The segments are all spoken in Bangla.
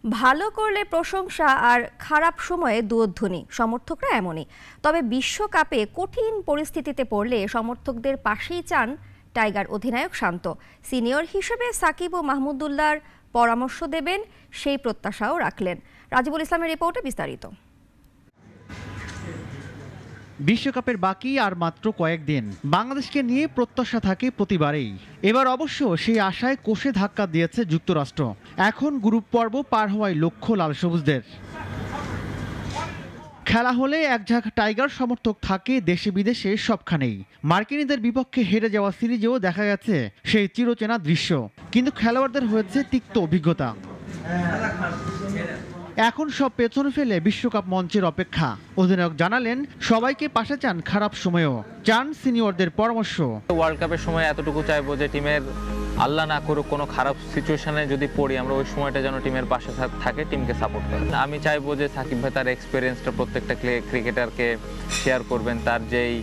ভালো করলে প্রশংসা আর খারাপ সময়ে দুধ্বনি সমর্থকরা এমনই। তবে বিশ্বকাপে কঠিন পরিস্থিতিতে পড়লে সমর্থকদের পাশেই চান টাইগার অধিনায়ক শান্ত। সিনিয়র হিসেবে সাকিব ও মাহমুদুল্লাহর পরামর্শ দেবেন সেই প্রত্যাশাও রাখলেন। রাজিবুল ইসলামের রিপোর্টে বিস্তারিত। বিশ্বকাপের বাকি আর মাত্র কয়েকদিন। বাংলাদেশকে নিয়ে প্রত্যাশা থাকে প্রতিবারেই। এবার অবশ্য সেই আশায় কোষে ধাক্কা দিয়েছে যুক্তরাষ্ট্র। এখন গ্রুপ পর্ব পার হওয়ায় লক্ষ্য লাল সবুজদের। খেলা হলে একঝাঁক টাইগার সমর্থক থাকে দেশে বিদেশে সবখানেই। মার্কিনীদের বিপক্ষে হেরে যাওয়া সিরিজেও দেখা গেছে সেই চিরচেনা দৃশ্য, কিন্তু খেলোয়াড়দের হয়েছে তিক্ত অভিজ্ঞতা। এখন সব পেছনে ফেলে বিশ্বকাপ মঞ্চের অপেক্ষা। অধিনায়ক জানালেন, সবাইকে পাশে চান খারাপ সময়েও, চান সিনিয়রদের পরামর্শ। ওয়ার্ল্ড কাপের সময় এতটুকু চাইবো যে টিমের আল্লাহ না করুক কোনো খারাপ সিচুয়েশনে যদি পড়ি, আমরা ওই সময়টা যেন টিমের পাশে থাকে, টিমকে সাপোর্ট করে। আমি চাইবো যে সাকিব ভাই তার এক্সপিরিয়েন্সটা প্রত্যেকটা ক্রিকেটারকে শেয়ার করবেন। তার যেই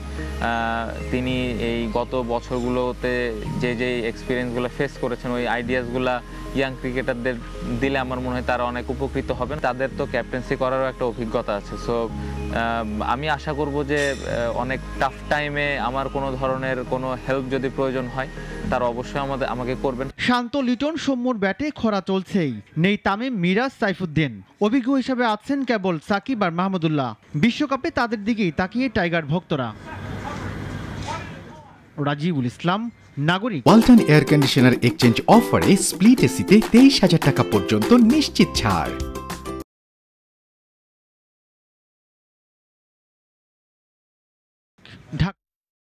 তিনি এই গত বছরগুলোতে যে এক্সপিরিয়েন্সগুলো ফেস করেছেন, ওই আইডিয়াসগুলো ইয়াং ক্রিকেটারদের দিলে আমার মনে হয় তারা অনেক উপকৃত হবেন। তাদের তো ক্যাপ্টেন্সি করারও একটা অভিজ্ঞতা আছে। সো আমি আশা করব যে অনেক টাফ টাইমে আমার কোনো ধরনের কোনো হেল্প যদি প্রয়োজন হয় তারা অবশ্যই আমাকে করবেন। শান্ত, লিটন, সৌম্যর ব্যাটে খরা চলছেই। নেই তামিম, মিরাজ, সাইফুদ্দিন। অভিজ্ঞ হিসেবে আছেন কেবল সাকিব আর মাহমুদুল্লাহ। বিশ্বকাপে তাদের দিকেই তাকিয়ে টাইগার ভক্তরা। রাজিবুল ইসলাম, নাগরিক। ওয়ালটন এয়ার কন্ডিশনার এক্সচেঞ্জ অফারে স্প্লিট এসিতে 23,000 টাকা পর্যন্ত নিশ্চিত ছাড়।